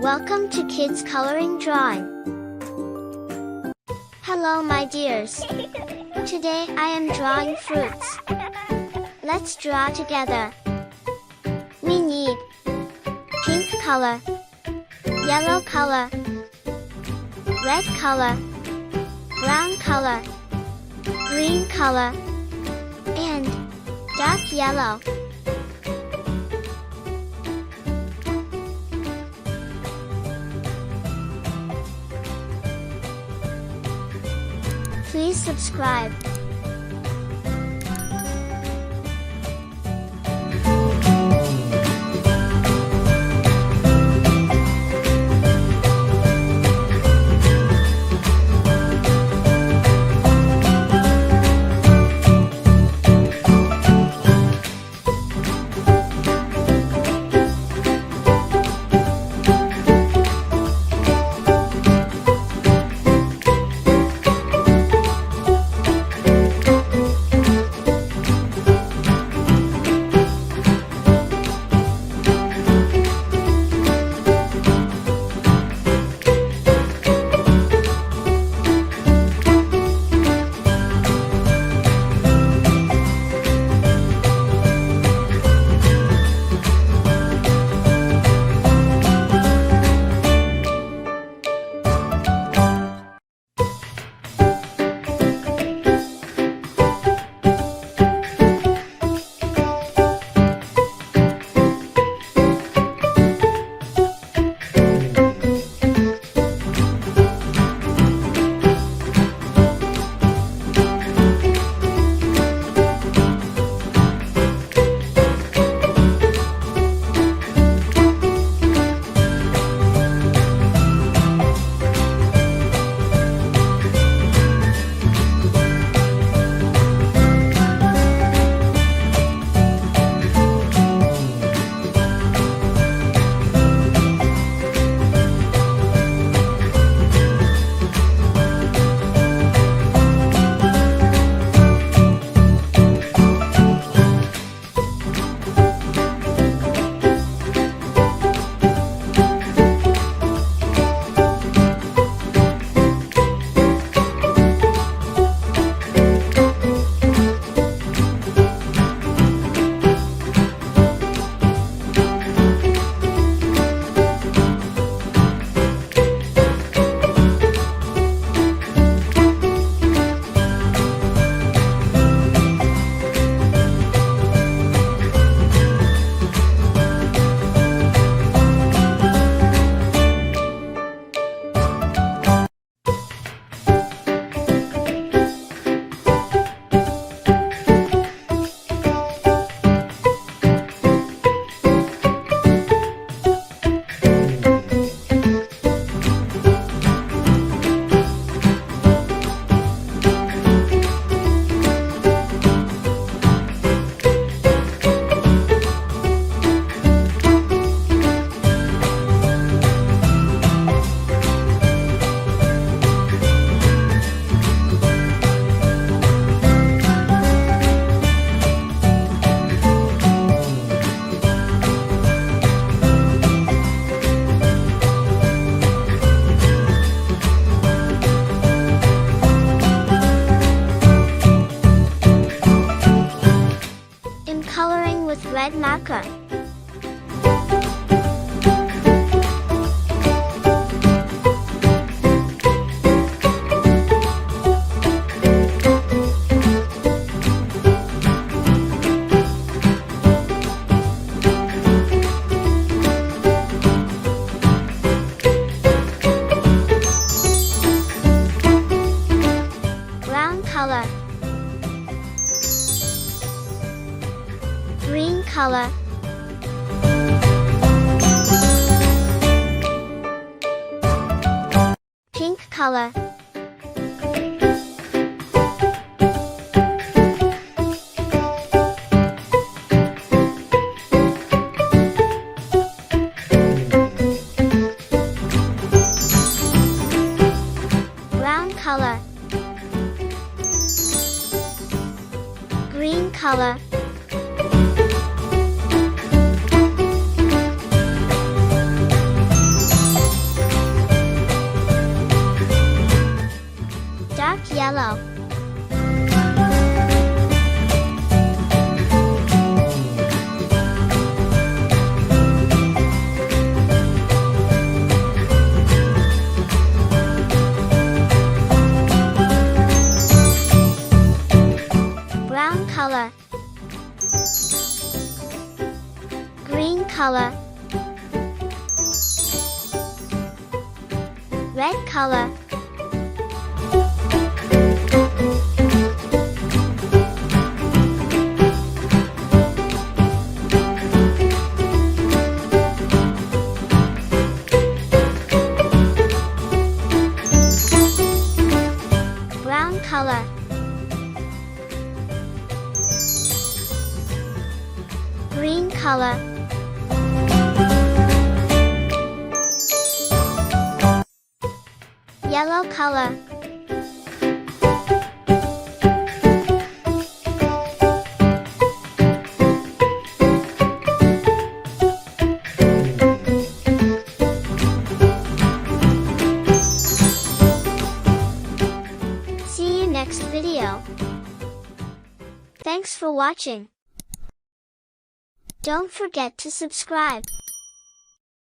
Welcome to Kids Coloring Drawing. Hello my dears. Today I am drawing fruits. Let's draw together. We need pink color, yellow color, red color, brown color, green color, and dark yellow. Please subscribe. Coloring with red marker. Brown color. Green color, pink color, brown color, green color, Red color. Brown color. Green color. Yellow color. See you next video. Thanks for watching. Don't forget to subscribe.